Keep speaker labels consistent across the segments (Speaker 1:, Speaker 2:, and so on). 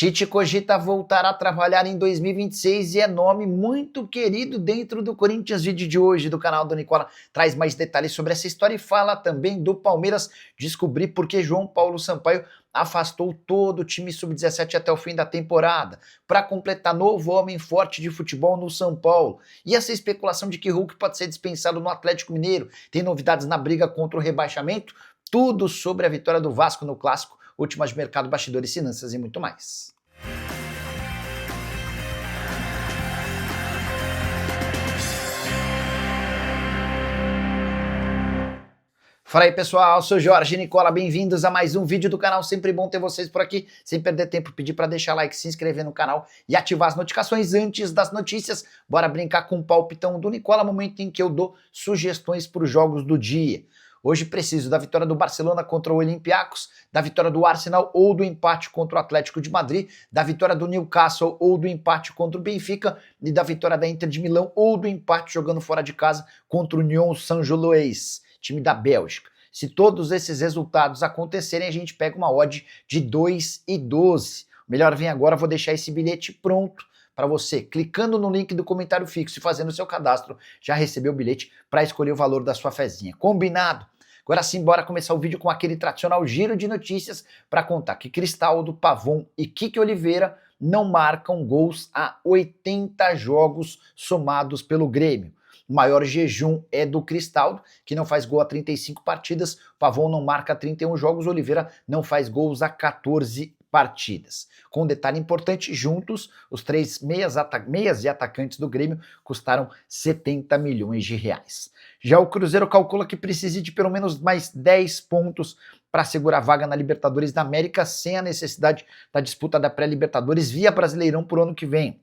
Speaker 1: Tite cogita voltar a trabalhar em 2026 e é nome muito querido dentro do Corinthians. Vídeo de hoje do canal do Nicola traz mais detalhes sobre essa história e fala também do Palmeiras descobrir por que João Paulo Sampaio afastou todo o time sub-17 até o fim da temporada, para completar novo homem forte de futebol no São Paulo. E essa especulação de que Hulk pode ser dispensado no Atlético Mineiro, tem novidades na briga contra o rebaixamento, tudo sobre a vitória do Vasco no Clássico, últimas de mercado, bastidores, finanças e muito mais. Fala aí pessoal, eu sou Jorge Nicola, bem-vindos a mais um vídeo do canal, sempre bom ter vocês por aqui, sem perder tempo, pedir para deixar like, se inscrever no canal e ativar as notificações antes das notícias. Bora brincar com o palpitão do Nicola, momento em que eu dou sugestões para os jogos do dia. Hoje preciso da vitória do Barcelona contra o Olympiacos, da vitória do Arsenal ou do empate contra o Atlético de Madrid, da vitória do Newcastle ou do empate contra o Benfica e da vitória da Inter de Milão ou do empate jogando fora de casa contra o Union Saint-Gilloise, time da Bélgica. Se todos esses resultados acontecerem, a gente pega uma odd de 2,12. O melhor vem agora, vou deixar esse bilhete pronto para você. Clicando no link do comentário fixo e fazendo o seu cadastro, já recebeu o bilhete para escolher o valor da sua fezinha. Combinado? Agora sim, bora começar o vídeo com aquele tradicional giro de notícias para contar que Cristaldo, Pavon e Kiki Oliveira não marcam gols há 80 jogos somados pelo Grêmio. O maior jejum é do Cristaldo, que não faz gol há 35 partidas, Pavon não marca há 31 jogos, Oliveira não faz gols há 14 partidas. Com um detalhe importante, juntos, os três meias e atacantes do Grêmio custaram 70 milhões de reais. Já o Cruzeiro calcula que precise de pelo menos mais 10 pontos para segurar a vaga na Libertadores da América, sem a necessidade da disputa da pré-Libertadores via Brasileirão por ano que vem.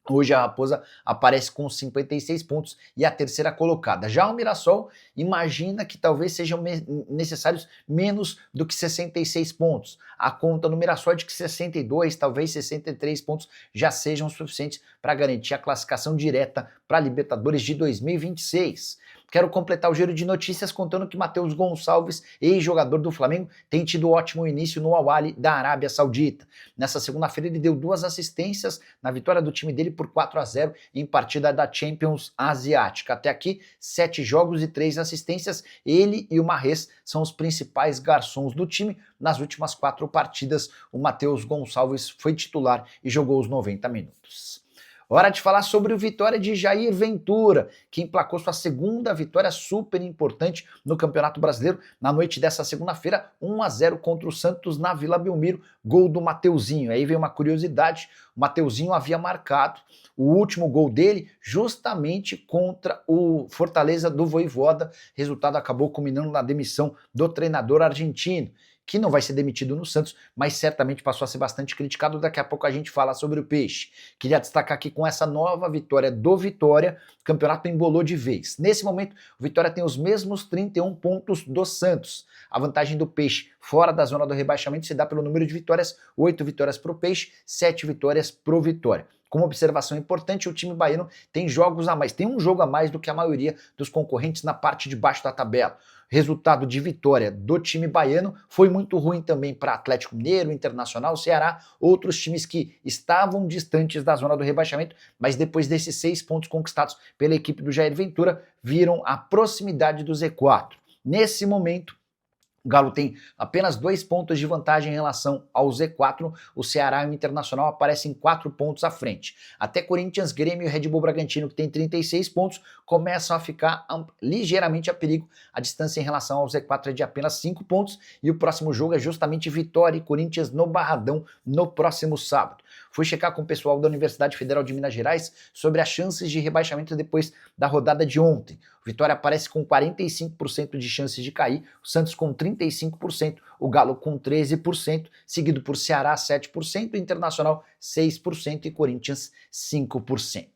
Speaker 1: Hoje a Raposa aparece com 56 pontos e a terceira colocada. Já o Mirassol imagina que talvez sejam necessários menos do que 66 pontos. A conta no Mirassol é de que 62, talvez 63 pontos já sejam suficientes para garantir a classificação direta para a Libertadores de 2026. Quero completar o giro de notícias contando que Matheus Gonçalves, ex-jogador do Flamengo, tem tido ótimo início no Al-Ahly da Arábia Saudita. Nessa segunda-feira ele deu 2 assistências na vitória do time dele por 4-0 em partida da Champions Asiática. Até aqui, 7 jogos e 3 assistências. Ele e o Mahrez são os principais garçons do time. Nas últimas 4 partidas, o Matheus Gonçalves foi titular e jogou os 90 minutos. Hora de falar sobre o Vitória de Jair Ventura, que emplacou sua segunda vitória super importante no Campeonato Brasileiro na noite dessa segunda-feira, 1-0 contra o Santos na Vila Belmiro, gol do Mateuzinho. Aí vem uma curiosidade, o Mateuzinho havia marcado o último gol dele justamente contra o Fortaleza do Vojvoda, resultado acabou culminando na demissão do treinador argentino, que não vai ser demitido no Santos, mas certamente passou a ser bastante criticado. Daqui a pouco a gente fala sobre o Peixe. Queria destacar aqui com essa nova vitória do Vitória, o campeonato embolou de vez. Nesse momento, o Vitória tem os mesmos 31 pontos do Santos. A vantagem do Peixe fora da zona do rebaixamento se dá pelo número de vitórias, 8 vitórias para o Peixe, 7 vitórias para o Vitória. Como observação importante, o time baiano tem jogos a mais, tem um jogo a mais do que a maioria dos concorrentes na parte de baixo da tabela. Resultado de vitória do time baiano foi muito ruim também para Atlético Mineiro, Internacional, Ceará, outros times que estavam distantes da zona do rebaixamento, mas depois desses 6 pontos conquistados pela equipe do Jair Ventura, viram a proximidade do Z4. Nesse momento, o Galo tem apenas 2 pontos de vantagem em relação ao Z4, o Ceará e o Internacional aparecem 4 pontos à frente. Até Corinthians, Grêmio e Red Bull Bragantino, que tem 36 pontos, começam a ficar ligeiramente a perigo. A distância em relação ao Z4 é de apenas 5 pontos e o próximo jogo é justamente Vitória e Corinthians no Barradão no próximo sábado. Fui checar com o pessoal da Universidade Federal de Minas Gerais sobre as chances de rebaixamento depois da rodada de ontem. O Vitória aparece com 45% de chances de cair, o Santos com 35%, o Galo com 13%, seguido por Ceará 7%, Internacional 6% e Corinthians 5%.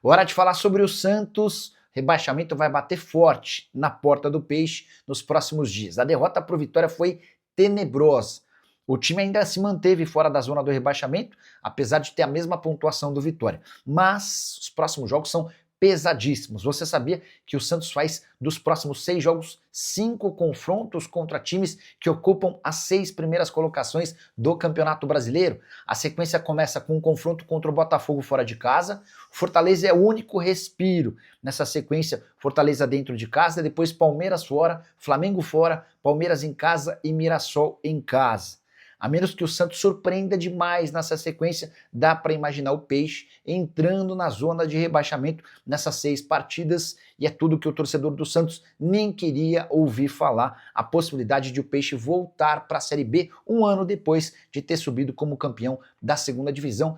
Speaker 1: Hora de falar sobre o Santos. Rebaixamento vai bater forte na porta do Peixe nos próximos dias. A derrota para o Vitória foi tenebrosa. O time ainda se manteve fora da zona do rebaixamento, apesar de ter a mesma pontuação do Vitória. Mas os próximos jogos são pesadíssimos. Você sabia que o Santos faz dos próximos 6 jogos 5 confrontos contra times que ocupam as 6 primeiras colocações do Campeonato Brasileiro? A sequência começa com um confronto contra o Botafogo fora de casa. Fortaleza é o único respiro nessa sequência. Fortaleza dentro de casa, depois Palmeiras fora, Flamengo fora, Palmeiras em casa e Mirassol em casa. A menos que o Santos surpreenda demais nessa sequência, dá para imaginar o Peixe entrando na zona de rebaixamento nessas 6 partidas, e é tudo que o torcedor do Santos nem queria ouvir falar, a possibilidade de o Peixe voltar para a Série B um ano depois de ter subido como campeão da segunda divisão.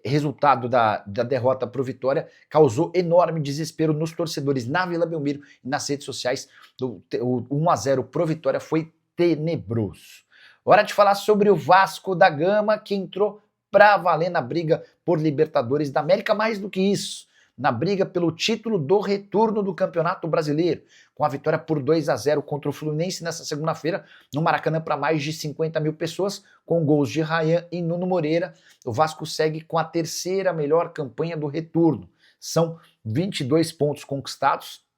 Speaker 1: Resultado da derrota para o Vitória causou enorme desespero nos torcedores na Vila Belmiro e nas redes sociais. O 1-0 pro Vitória foi tenebroso. Hora de falar sobre o Vasco da Gama, que entrou para valer na briga por Libertadores da América, mais do que isso, na briga pelo título do retorno do Campeonato Brasileiro, com a vitória por 2-0 contra o Fluminense nessa segunda-feira, no Maracanã, para mais de 50 mil pessoas, com gols de Ryan e Nuno Moreira. O Vasco segue com a terceira melhor campanha do retorno. São 22 pontos conquistados,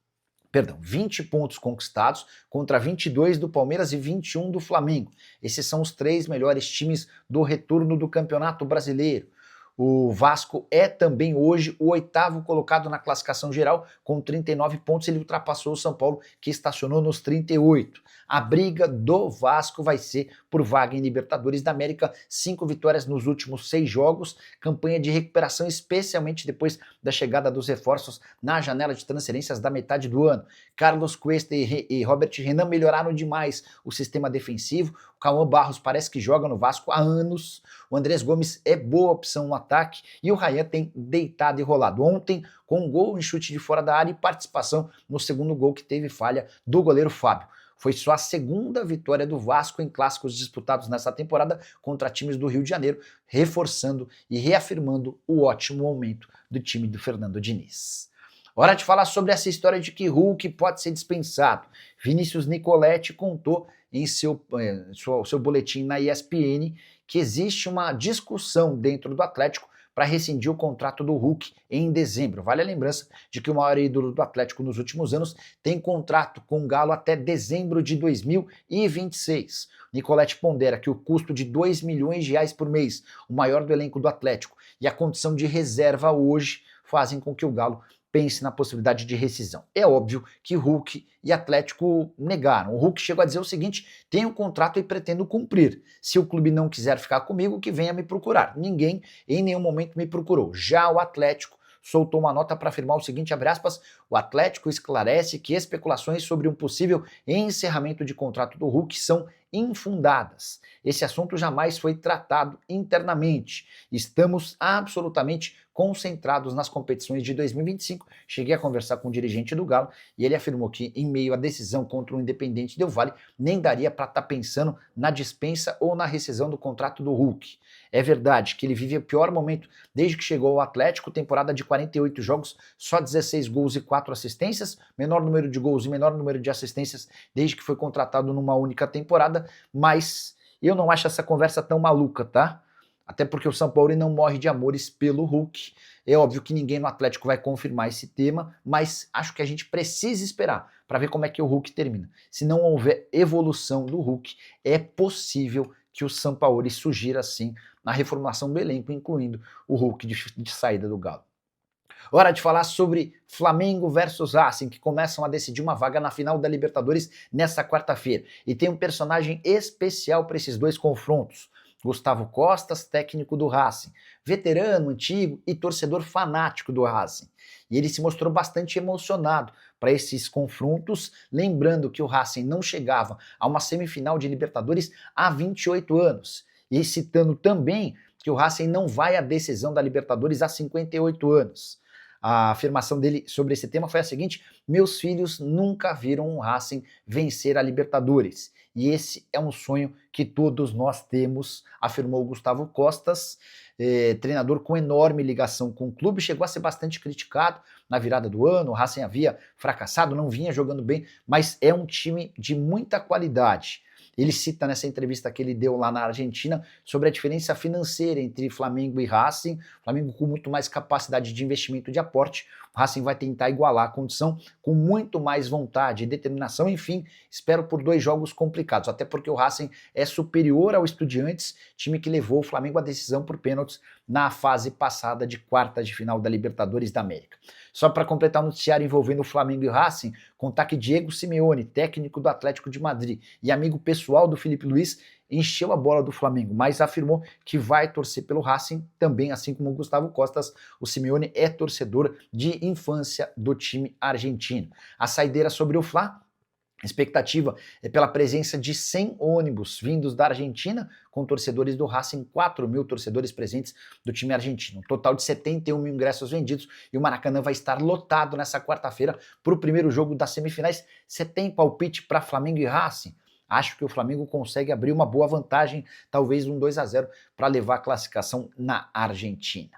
Speaker 1: 20 pontos conquistados contra 22 do Palmeiras e 21 do Flamengo. Esses são os 3 melhores times do retorno do Campeonato Brasileiro. O Vasco é também hoje o 8º colocado na classificação geral, com 39 pontos. Ele ultrapassou o São Paulo, que estacionou nos 38. A briga do Vasco vai ser por vaga em Libertadores da América. 5 vitórias nos últimos 6 jogos, campanha de recuperação, especialmente depois da chegada dos reforços na janela de transferências da metade do ano. Carlos Cuesta e Robert Renan melhoraram demais o sistema defensivo. O Cauã Barros parece que joga no Vasco há anos. O Andrés Gomes é boa opção no ataque e o Ryan tem deitado e rolado. Ontem, com um gol em chute de fora da área e participação no segundo gol, que teve falha do goleiro Fábio. Foi só a segunda vitória do Vasco em clássicos disputados nessa temporada contra times do Rio de Janeiro, reforçando e reafirmando o ótimo momento do time do Fernando Diniz. Hora de falar sobre essa história de que Hulk pode ser dispensado. Vinícius Nicoletti contou em seu boletim na ESPN que existe uma discussão dentro do Atlético para rescindir o contrato do Hulk em dezembro. Vale a lembrança de que o maior ídolo do Atlético nos últimos anos tem contrato com o Galo até dezembro de 2026. Nicoletti pondera que o custo de R$2 milhões por mês, o maior do elenco do Atlético, e a condição de reserva hoje fazem com que o Galo pense na possibilidade de rescisão. É óbvio que Hulk e Atlético negaram. O Hulk chegou a dizer o seguinte: tenho um contrato e pretendo cumprir. Se o clube não quiser ficar comigo, que venha me procurar. Ninguém em nenhum momento me procurou. Já o Atlético soltou uma nota para afirmar o seguinte, abre aspas: o Atlético esclarece que especulações sobre um possível encerramento de contrato do Hulk são infundadas. Esse assunto jamais foi tratado internamente. Estamos absolutamente concentrados nas competições de 2025. Cheguei a conversar com o dirigente do Galo e ele afirmou que, em meio à decisão contra o Independente Del Valle, nem daria para estar pensando na dispensa ou na rescisão do contrato do Hulk. É verdade que ele vive o pior momento desde que chegou ao Atlético, temporada de 48 jogos, só 16 gols e 4 assistências, menor número de gols e menor número de assistências desde que foi contratado numa única temporada, mas eu não acho essa conversa tão maluca, tá? Até porque o São Paulo não morre de amores pelo Hulk. É óbvio que ninguém no Atlético vai confirmar esse tema, mas acho que a gente precisa esperar para ver como é que o Hulk termina. Se não houver evolução do Hulk, é possível que o São Paulo sugira assim na reformulação do elenco, incluindo o Hulk de saída do Galo. Hora de falar sobre Flamengo versus Racing, que começam a decidir uma vaga na final da Libertadores nesta quarta-feira. E tem um personagem especial para esses dois confrontos. Gustavo Costas, técnico do Racing, veterano, antigo e torcedor fanático do Racing. E ele se mostrou bastante emocionado para esses confrontos, lembrando que o Racing não chegava a uma semifinal de Libertadores há 28 anos. E citando também que o Racing não vai à decisão da Libertadores há 58 anos. A afirmação dele sobre esse tema foi a seguinte: meus filhos nunca viram um Racing vencer a Libertadores. E esse é um sonho que todos nós temos, afirmou Gustavo Costas, treinador com enorme ligação com o clube, chegou a ser bastante criticado na virada do ano, o Racing havia fracassado, não vinha jogando bem, mas é um time de muita qualidade. Ele cita nessa entrevista que ele deu lá na Argentina sobre a diferença financeira entre Flamengo e Racing. Flamengo com muito mais capacidade de investimento de aporte, o Racing vai tentar igualar a condição com muito mais vontade e determinação. Enfim, espero por 2 jogos complicados, até porque o Racing é superior ao Estudiantes, time que levou o Flamengo à decisão por pênaltis na fase passada de quartas de final da Libertadores da América. Só para completar o noticiário envolvendo o Flamengo e o Racing, contar que Diego Simeone, técnico do Atlético de Madrid e amigo pessoal do Felipe Luiz, encheu a bola do Flamengo, mas afirmou que vai torcer pelo Racing também, assim como o Gustavo Costas. O Simeone é torcedor de infância do time argentino. A saideira sobre o Fla, a expectativa é pela presença de 100 ônibus vindos da Argentina, com torcedores do Racing, 4.000 torcedores presentes do time argentino. Um total de 71 mil ingressos vendidos, e o Maracanã vai estar lotado nessa quarta-feira para o primeiro jogo das semifinais. Você tem palpite para Flamengo e Racing? Acho que o Flamengo consegue abrir uma boa vantagem, talvez um 2-0, para levar a classificação na Argentina.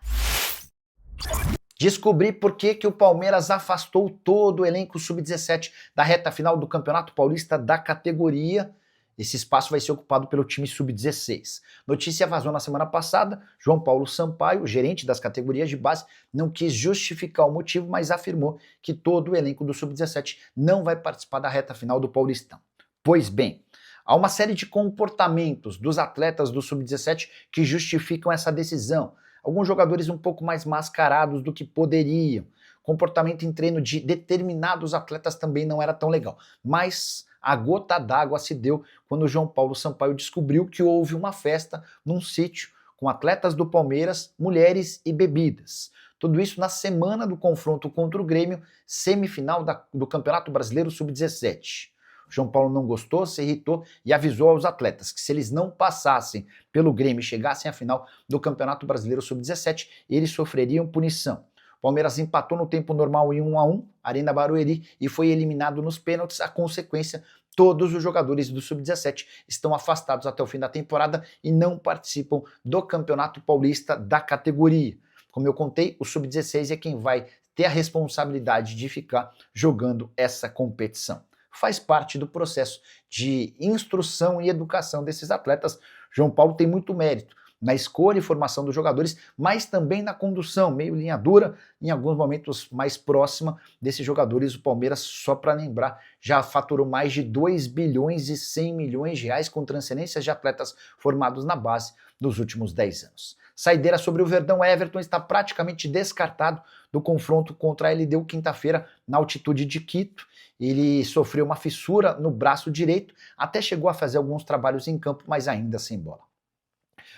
Speaker 1: Descobri por que o Palmeiras afastou todo o elenco sub-17 da reta final do Campeonato Paulista da categoria. Esse espaço vai ser ocupado pelo time sub-16. Notícia vazou na semana passada. João Paulo Sampaio, gerente das categorias de base, não quis justificar o motivo, mas afirmou que todo o elenco do sub-17 não vai participar da reta final do Paulistão. Pois bem, há uma série de comportamentos dos atletas do sub-17 que justificam essa decisão. Alguns jogadores um pouco mais mascarados do que poderiam. Comportamento em treino de determinados atletas também não era tão legal. Mas a gota d'água se deu quando o João Paulo Sampaio descobriu que houve uma festa num sítio com atletas do Palmeiras, mulheres e bebidas. Tudo isso na semana do confronto contra o Grêmio, semifinal do Campeonato Brasileiro Sub-17. João Paulo não gostou, se irritou e avisou aos atletas que se eles não passassem pelo Grêmio e chegassem à final do Campeonato Brasileiro Sub-17, eles sofreriam punição. O Palmeiras empatou no tempo normal em 1-1, Arena Barueri, e foi eliminado nos pênaltis. A consequência, todos os jogadores do Sub-17 estão afastados até o fim da temporada e não participam do Campeonato Paulista da categoria. Como eu contei, o Sub-16 é quem vai ter a responsabilidade de ficar jogando essa competição. Faz parte do processo de instrução e educação desses atletas. João Paulo tem muito mérito na escolha e formação dos jogadores, mas também na condução, meio linha dura, em alguns momentos mais próxima desses jogadores. O Palmeiras, só para lembrar, já faturou mais de 2 bilhões e 100 milhões de reais com transferências de atletas formados na base nos últimos 10 anos. Saideira sobre o Verdão. Everton está praticamente descartado do confronto contra a LDU quinta-feira na altitude de Quito. Ele sofreu uma fissura no braço direito, até chegou a fazer alguns trabalhos em campo, mas ainda sem bola.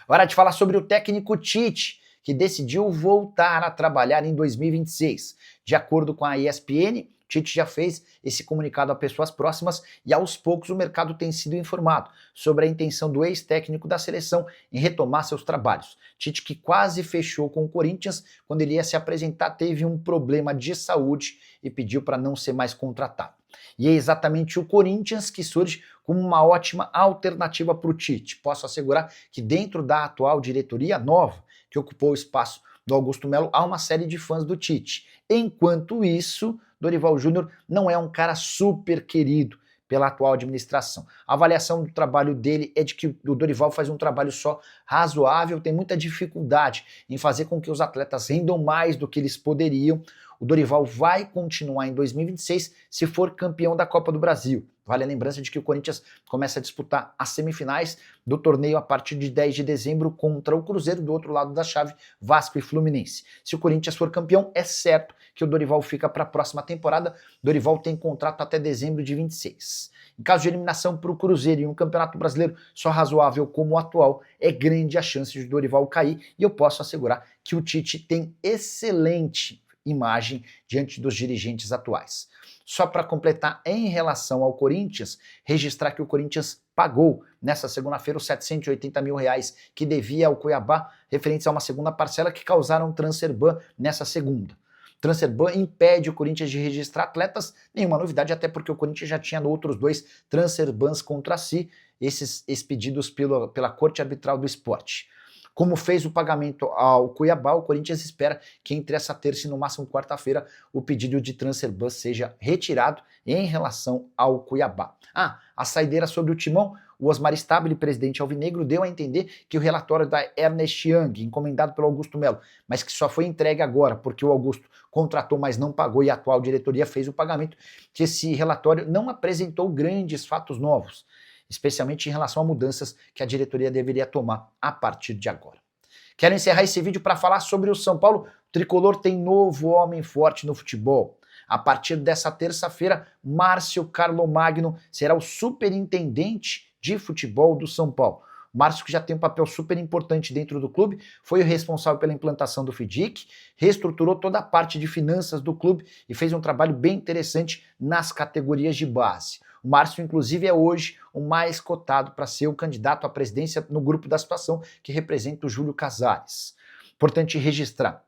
Speaker 1: Hora de falar sobre o técnico Tite, que decidiu voltar a trabalhar em 2026. De acordo com a ESPN, Tite já fez esse comunicado a pessoas próximas e aos poucos o mercado tem sido informado sobre a intenção do ex-técnico da seleção em retomar seus trabalhos. Tite, que quase fechou com o Corinthians, quando ele ia se apresentar, teve um problema de saúde e pediu para não ser mais contratado. E é exatamente o Corinthians que surge como uma ótima alternativa para o Tite. Posso assegurar que dentro da atual diretoria nova, que ocupou o espaço do Augusto Melo, há uma série de fãs do Tite. Enquanto isso, Dorival Júnior não é um cara super querido pela atual administração. A avaliação do trabalho dele é de que o Dorival faz um trabalho só razoável, tem muita dificuldade em fazer com que os atletas rendam mais do que eles poderiam. O Dorival vai continuar em 2026 se for campeão da Copa do Brasil. Vale a lembrança de que o Corinthians começa a disputar as semifinais do torneio a partir de 10 de dezembro contra o Cruzeiro, do outro lado da chave, Vasco e Fluminense. Se o Corinthians for campeão, é certo que o Dorival fica para a próxima temporada. Dorival tem contrato até dezembro de 26. Em caso de eliminação para o Cruzeiro e um campeonato brasileiro só razoável como o atual, é grande a chance de Dorival cair, e eu posso assegurar que o Tite tem excelente imagem diante dos dirigentes atuais. Só para completar, em relação ao Corinthians, registrar que o Corinthians pagou nessa segunda-feira os 780 mil reais que devia ao Cuiabá, referentes a uma segunda parcela que causaram transfer ban nessa segunda. Transfer ban impede o Corinthians de registrar atletas, nenhuma novidade, até porque o Corinthians já tinha outros 2 transfer bans contra si, esses expedidos pela Corte Arbitral do Esporte. Como fez o pagamento ao Cuiabá, o Corinthians espera que entre essa terça e no máximo quarta-feira o pedido de transfer ban seja retirado em relação ao Cuiabá. A saideira sobre o Timão, o Osmar Stabile, presidente alvinegro, deu a entender que o relatório da Ernest Young, encomendado pelo Augusto Melo, mas que só foi entregue agora porque o Augusto contratou, mas não pagou e a atual diretoria fez o pagamento, que esse relatório não apresentou grandes fatos novos, especialmente em relação a mudanças que a diretoria deveria tomar a partir de agora. Quero encerrar esse vídeo para falar sobre o São Paulo. O tricolor tem novo homem forte no futebol. A partir dessa terça-feira, Márcio Carlomagno será o superintendente de futebol do São Paulo. Márcio, que já tem um papel super importante dentro do clube, foi o responsável pela implantação do FIDIC, reestruturou toda a parte de finanças do clube e fez um trabalho bem interessante nas categorias de base. O Márcio, inclusive, é hoje o mais cotado para ser o candidato à presidência no grupo da situação, que representa o Júlio Casares. Importante registrar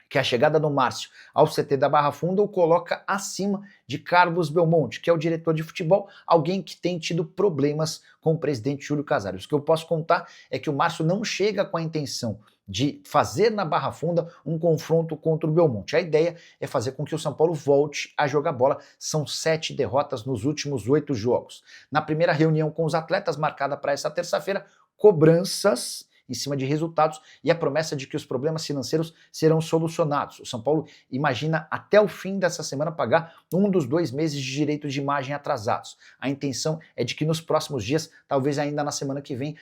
Speaker 1: que a chegada do Márcio ao CT da Barra Funda o coloca acima de Carlos Belmonte, que é o diretor de futebol, alguém que tem tido problemas com o presidente Júlio Casares. O que eu posso contar é que o Márcio não chega com a intenção de fazer na Barra Funda um confronto contra o Belmonte. A ideia é fazer com que o São Paulo volte a jogar bola. São 7 derrotas nos últimos 8 jogos. Na primeira reunião com os atletas, marcada para essa terça-feira, cobranças em cima de resultados e a promessa de que os problemas financeiros serão solucionados. O São Paulo imagina até o fim dessa semana pagar um dos 2 meses de direitos de imagem atrasados. A intenção é de que nos próximos dias, talvez ainda na semana que vem,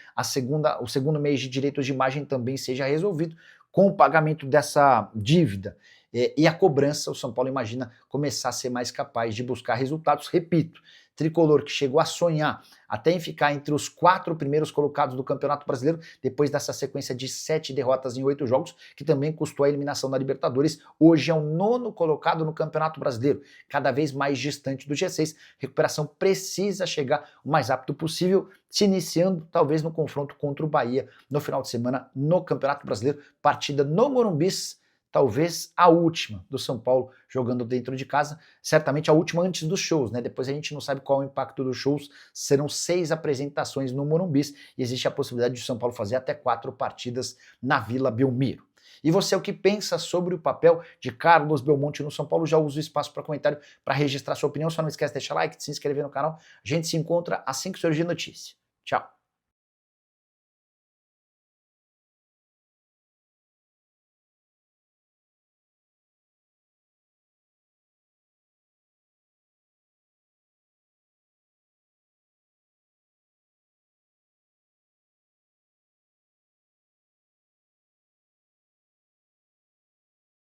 Speaker 1: o segundo mês de direitos de imagem também seja resolvido com o pagamento dessa dívida. E a cobrança, o São Paulo imagina começar a ser mais capaz de buscar resultados. Repito, tricolor que chegou a sonhar até em ficar entre os 4 primeiros colocados do Campeonato Brasileiro, depois dessa sequência de 7 derrotas em 8 jogos, que também custou a eliminação da Libertadores, hoje é o 9º colocado no Campeonato Brasileiro, cada vez mais distante do G6. Recuperação precisa chegar o mais rápido possível, se iniciando talvez no confronto contra o Bahia no final de semana no Campeonato Brasileiro, partida no Morumbi, talvez a última do São Paulo jogando dentro de casa, certamente a última antes dos shows, né? Depois a gente não sabe qual é o impacto dos shows, serão 6 apresentações no Morumbi e existe a possibilidade de São Paulo fazer até 4 partidas na Vila Belmiro. E você, o que pensa sobre o papel de Carlos Belmonte no São Paulo? Já usa o espaço para comentário para registrar sua opinião, só não esquece de deixar like, de se inscrever no canal. A gente se encontra assim que surgir notícia. Tchau!